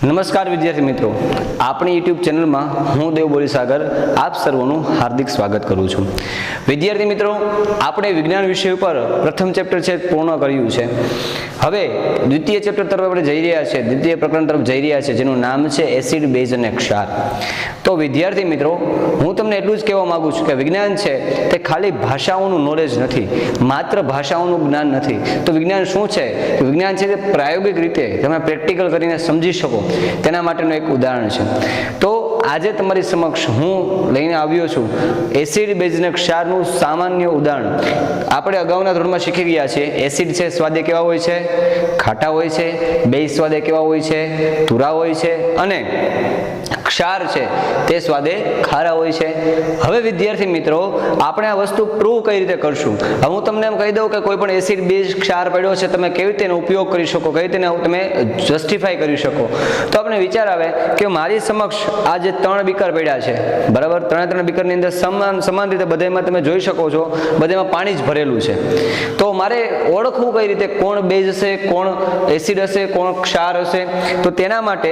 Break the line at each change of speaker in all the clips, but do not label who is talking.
નમસ્કાર વિદ્યાર્થી મિત્રો, આપણી યુટ્યુબ ચેનલમાં હું દેવ બોરીસાગર આપ સર્વનું હાર્દિક સ્વાગત કરું છું. વિદ્યાર્થી મિત્રો, આપણે વિજ્ઞાન વિષય ઉપર પ્રથમ ચેપ્ટર છે પૂર્ણ કર્યું છે. હવે દ્વિતીય ચેપ્ટર તરફ આપણે જઈ રહ્યા છીએ, દ્વિતીય પ્રકરણ તરફ જઈ રહ્યા છીએ, જેનું નામ છે એસિડ, બેઝ અને ક્ષાર. તો વિદ્યાર્થી મિત્રો, હું તમને એટલું જ કહેવા માંગુ છું કે વિજ્ઞાન છે તે ખાલી ભાષાઓનું નોલેજ નથી, માત્ર ભાષાઓનું જ્ઞાન નથી. તો વિજ્ઞાન શું છે? વિજ્ઞાન છે તે પ્રાયોગિક રીતે તમે પ્રેક્ટિકલ કરીને સમજી શકો તેના માટેનું એક ઉદાહરણ છે. તો આજે તમારી સમક્ષ હું લઈને આવ્યો છું એસિડ, બેઝ અને ક્ષારનું સામાન્ય ઉદાહરણ. આપણે અગાઉના ધોરણમાં શીખી ગયા છીએ એસિડ છે સ્વાદે કેવા હોય છે? ખાટા હોય છે. બેઝ સ્વાદે કેવા હોય છે? તુરા હોય છે. અને ક્ષાર છે તે સ્વાદે ખારા હોય છે. હવે વિદ્યાર્થી મિત્રો, આપણે આ વસ્તુ પ્રૂવ કઈ રીતે કરશું? હવે હું તમને એમ કહી દઉં કે કોઈ પણ એસિડ, બેઝ, ક્ષાર પડ્યો છે, તમે કેવી રીતે એનો ઉપયોગ કરી શકો, કઈ રીતે તમે જસ્ટિફાઈ કરી શકો. તો આપણે વિચાર આવે કે મારી સમક્ષ આ જે 3 બીકર પડ્યા છે, બરાબર, 3 બીકરની અંદર સમાન રીતે બધામાં તમે જોઈ શકો છો, બધામાં પાણી જ ભરેલું છે. તો મારે ઓળખવું કઈ રીતે કોણ બેઝ હશે, કોણ એસિડ હશે, કોણ ક્ષાર હશે? તો તેના માટે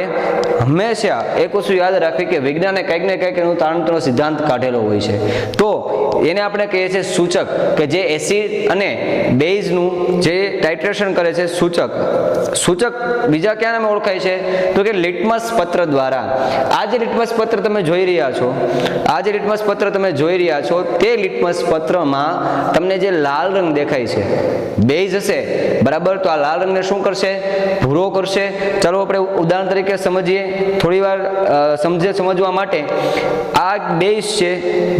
હંમેશા એક વસ્તુ યાદ રાખવી કે વિજ્ઞાને કંઈક ને કંઈક એનું તારણનો સિદ્ધાંત કાઢેલો હોય છે. તો એને આપણે કહીએ છીએ સૂચક, કે જે એસિડ અને બેઝનું જે ટાઇટ્રેશન કરે છે સૂચક બીજા ક્યાં નામે ઓળખાય છે? તો કે લિટમસ પત્ર દ્વારા. આ જે લિટમસ પત્ર તમે જોઈ રહ્યા છો, તે લિટમસ પત્રમાં તમને જે લાલ રંગ દેખાય છે, બેઝ હશે, બરાબર. તો આ લાલ રંગને શું કરશે? ભૂરો કરશે. ચાલો આપણે ઉદાહરણ તરીકે સમજીએ, થોડી વાર સમજવા માટે. આ બેઝ છે,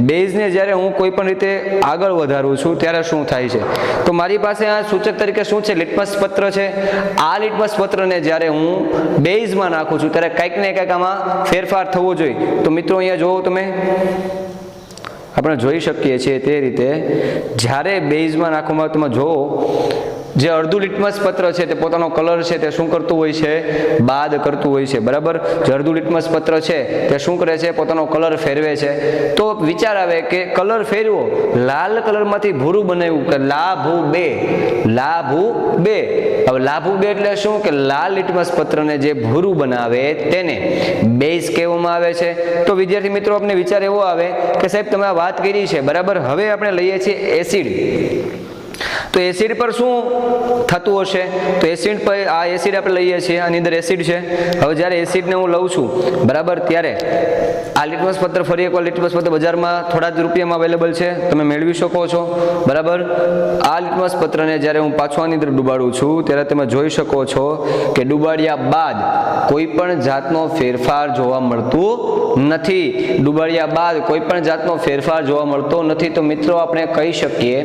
બેઝને જ્યારે હું કોઈ પણ રીતે આગળ વધારું છું ત્યારે શું થાય છે? તો મારી પાસે આ સૂચક તરીકે શું છે? લિટમસ પત્ર છે. આ લિટમસ પત્રને જ્યારે હું બેઝમાં નાખું છું ત્યારે કંઈક ને કંઈક આમાં ફેરફાર થવો જોઈએ. તો મિત્રો અહીંયા જોવો, તમે આપણે જોઈ શકીએ છીએ તે રીતે જ્યારે બેઝમાં નાખવામાં તમે જોવો, જે અડધું લિટમસ પત્ર છે તે પોતાનો કલર છે તે શું કરતું હોય છે? બાદ કરતું હોય છે, બરાબર. જે અડધું લિટમસ પત્ર છે તે શું કરે છે? પોતાનો કલર ફેરવે છે. તો વિચાર આવે કે કલર ફેરવો, લાલ કલરમાંથી ભૂરું બનાવ્યું, કે લાભુ બે. હવે લાભુ બે એટલે શું? કે લાલ લિટમસ પત્રને જે ભૂરું બનાવે તેને બેઝ કહેવામાં આવે છે. તો વિદ્યાર્થી મિત્રો, આપણે વિચાર એવો આવે કે સાહેબ તમે આ વાત કરી છે, બરાબર. હવે આપણે લઈએ છીએ એસિડ. તો એસિડ પર શું થતું હશે? તો એસિડ પર, આ એસિડ આપણે લઈએ છીએ, આની અંદર એસિડ છે. હવે જ્યારે એસિડને હું લઉં છું, બરાબર, ત્યારે આ લિટમસ પત્ર, ફરી એકવાર લિટમસ પત્ર બજારમાં થોડા જ રૂપિયામાં અવેલેબલ છે, તમે મેળવી શકો છો, બરાબર. આ લિટમસ પત્રને જ્યારે હું પાછું આની અંદર ડુબાડું છું ત્યારે તમે જોઈ શકો છો કે ડુબાડ્યા બાદ કોઈ પણ જાતનો ફેરફાર જોવા મળતું નથી. તો મિત્રો આપણે કહી શકીએ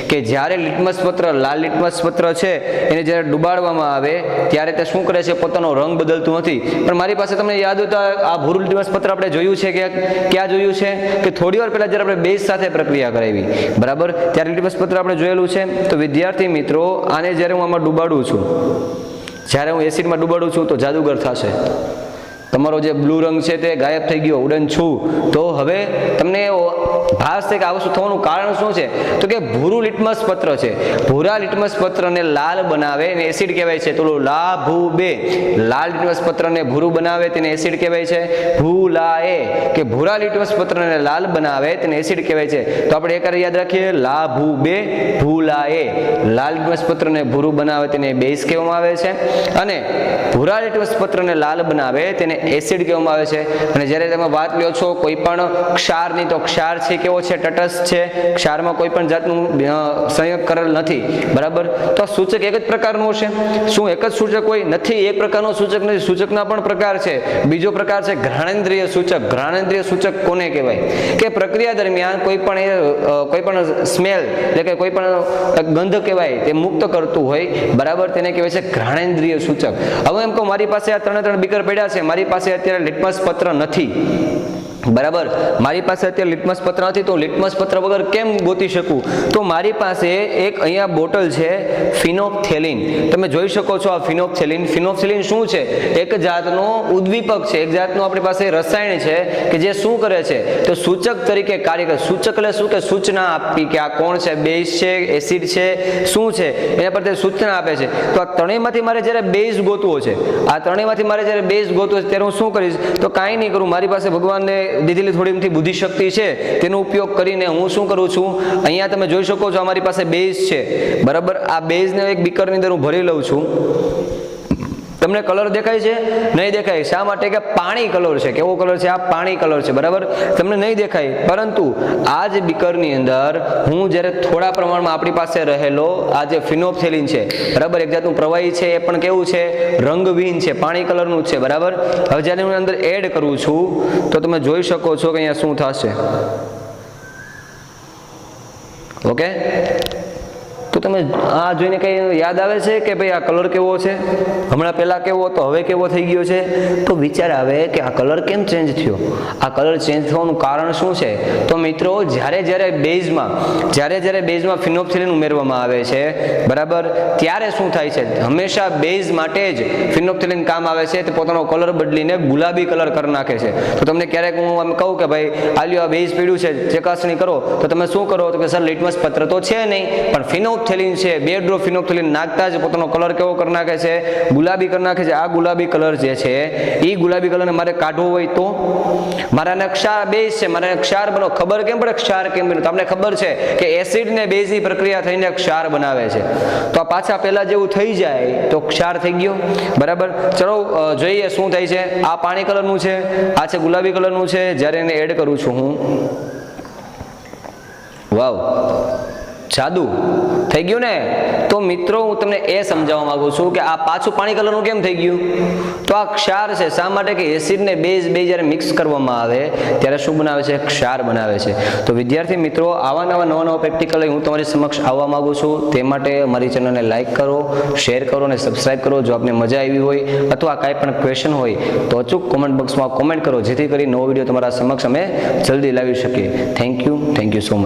કે જ્યારે લિટમસ પત્ર, લાલ લિટમસ પત્ર છે, એને જ્યારે ડુબાડવામાં આવે ત્યારે તે શું કરે છે? પોતાનો રંગ બદલતું નથી. પણ મારી પાસે તમને યાદ હોય તો આ ભૂરું લિટમસ પત્ર આપણે જોયું છે કે ક્યાં જોયું છે? કે થોડી વાર પહેલા જ્યારે આપણે બેઝ સાથે પ્રક્રિયા કરાવી, બરાબર, ત્યારે લિટમસ પત્ર આપણે જોયેલું છે. તો વિદ્યાર્થી મિત્રો, આને જ્યારે હું આમાં ડુબાડું છું, જ્યારે હું એસિડમાં ડુબાડું છું તો જાદુગર થશે. તમારો જે બ્લુ રંગ છે તે ગાયબ થઈ ગયો, ઉડન છું. તો હવે તમને ભાસ છે કે આ વસ્તુ થવાનું કારણ શું છે? તો કે ભૂરું લિટમસ પત્ર છે. ભૂરા લિટમસ પત્રને લાલ બનાવે એને એસિડ કહેવાય છે. તો લાભુ બે, લાલ લિટમસ પત્રને ભૂરું બનાવે તેને એસિડ કહેવાય છે. ભૂલાએ, કે ભૂરા લિટમસ પત્રને લાલ બનાવે તેને એસિડ કહેવાય છે. તો આપણે એક યાદ રાખીએ, લાભુ બે, ભૂલાએ. લાલ લિટમસ પત્રને ભૂરું બનાવે તેને બેઝ કહેવામાં આવે છે, અને ભૂરા લિટમસ પત્રને લાલ બનાવે તેને એસિડ કહેવામાં આવે છે. અને જ્યારે તમે વાત લ્યો છો કોઈ પણ ક્ષારની, તો ક્ષાર છે કેવો છે? તટસ્થ છે. ક્ષારમાં કોઈ પણ જાતનું સંયોગ કરેલ નથી, બરાબર. તો આ સૂચક એક જ પ્રકારનું હશે? શું એક જ સૂચક હોય? નથી, એક પ્રકારનો સૂચક નથી. સૂચકના પણ પ્રકાર છે. બીજો પ્રકાર છે ઘ્રાણેન્દ્રિય સૂચક. ઘ્રાણેન્દ્રિય સૂચક કોને કહેવાય? કે પ્રક્રિયા દરમિયાન કોઈ પણ સ્મેલ, એટલે કે કોઈ પણ ગંધ કહેવાય તે મુક્ત કરતું હોય, બરાબર, તેને કહેવાય છે ઘ્રાણેન્દ્રિય સૂચક. હવે એમ કહું, મારી પાસે આ 3 બીકર પડ્યા છે, મારી પાસે અત્યારે લિટમસ પત્ર નથી, બરાબર, મારી પાસે અત્યારે લિટમસ પત્ર નથી તો લિટમસ પત્ર વગર કેમ ગોતી શકું? તો મારી પાસે એક અહીંયા બોટલ છે ફિનોપ્થેલિન. તમે જોઈ શકો છો આ ફિનોપ્થેલિન. ફિનોપ્થેલિન શું છે? એક જાતનો ઉદ્દીપક છે, એક જાતનું આપણી પાસે રસાયણ છે કે જે શું કરે છે તો સૂચક તરીકે કાર્ય કરે. સૂચક એટલે શું કે સૂચના આપી કે આ કોણ છે, બેઝ છે, એસિડ છે, શું છે એના પર તે સૂચના આપે છે. તો આ ત્રણેયમાંથી મારે જ્યારે બેઝ ગોતવો છે, આ ત્રણેયમાંથી મારે જ્યારે બેઝ ગોતવો છે ત્યારે હું શું કરીશ? તો કાંઈ નહીં કરું, મારી પાસે ભગવાનને દીધેલી થોડી બુદ્ધિ શક્તિ છે તેનો ઉપયોગ કરીને હું શું કરું છું, અહીંયા તમે જોઈ શકો છો અમારી પાસે બેઝ છે. બરાબર, આ બેઝને એક બીકરની અંદર હું ભરી લઉં છું. તમને કલર દેખાય છે? નહીં દેખાય. શા માટે? કે પાણી કલર છે. કેવો કલર છે? આ પાણી કલર છે. બરાબર, તમને નહીં દેખાય, પરંતુ આ જ બીકરની અંદર હું જ્યારે થોડા પ્રમાણમાં આપણી પાસે રહેલો આ જે ફિનોપ્થેલિન છે, બરાબર, એક જાતનું પ્રવાહી છે, એ પણ કેવું છે? રંગવિહીન છે, પાણી કલરનું જ છે. બરાબર, હવે જ્યારે હું અંદર એડ કરું છું તો તમે જોઈ શકો છો કે અહીંયા શું થશે. ઓકે, તો તમે આ જોઈને કંઈ યાદ આવે છે કે ભાઈ આ કલર કેવો છે? હમણાં પહેલાં કેવો હતો, હવે કેવો થઈ ગયો છે? તો વિચાર આવે કે આ કલર કેમ ચેન્જ થયો? આ કલર ચેન્જ થવાનું કારણ શું છે? તો મિત્રો, જ્યારે બેઝમાં ફિનોપ્થેલિન ઉમેરવામાં આવે છે, બરાબર, ત્યારે શું થાય છે? હંમેશા બેઝ માટે જ ફિનોપ્થેલિન કામ આવે છે. તે પોતાનો કલર બદલીને ગુલાબી કલર કરી નાખે છે. તો તમને ક્યારેક હું એમ કહું કે ભાઈ આલ્યો આ બેઝ પીડ્યું છે, ચકાસણી કરો, તો તમે શું કરો? તો કે સર લિટમસ પત્ર તો છે નહીં, પણ ફિનોપ્થેલિન છે, 2 ડ્રોપ ફિનોપ્થેલિન નાખતા જ પોતાનો કલર કેવો કરી નાખે છે? ગુલાબી કરી નાખે છે. આ ગુલાબી કલર જે છે એ ગુલાબી કલરને મારે કાઢવો હોય તો મારા ક્ષાર બેઝ છે, મારે ક્ષાર બનો. ખબર કેમ પડે ક્ષાર કેમ બન્યું? તમને ખબર છે કે એસિડ ને બેઝની પ્રક્રિયા થઈને ક્ષાર બનાવે છે. તો આ પાછા પહેલા જેવું થઈ જાય તો ક્ષાર થઈ ગયો. બરાબર, ચલો જોઈએ શું થાય છે. આ પાણી કલરનું છે, આ છે ગુલાબી કલરનું છે. જ્યારે એને એડ કરું છું હું, વાવ, જાદુ થઈ ગયું ને. તો મિત્રો, હું તમને એ સમજાવવા માંગુ છું કે આ પાછું પાણી કલરનું કેમ થઈ ગયું? તો આ ક્ષાર છે. શા માટે? કે એસિડ ને બેઝ બે જ્યારે મિક્સ કરવામાં આવે ત્યારે શું બનાવે છે? ક્ષાર બનાવે છે. તો વિદ્યાર્થી મિત્રો, આવા નવા પ્રેક્ટિકલ હું તમારી સમક્ષ આવવા માંગુ છું. તે માટે અમારી ચેનલને લાઈક કરો, શેર કરો અને સબસ્ક્રાઇબ કરો. જો આપને મજા આવી હોય અથવા કાંઈ પણ ક્વેશ્ચન હોય તો અચૂક કોમેન્ટ બોક્સમાં કોમેન્ટ કરો, જેથી કરી નવો વિડીયો તમારા સમક્ષ અમે જલ્દી લાવી શકીએ. Thank you so much.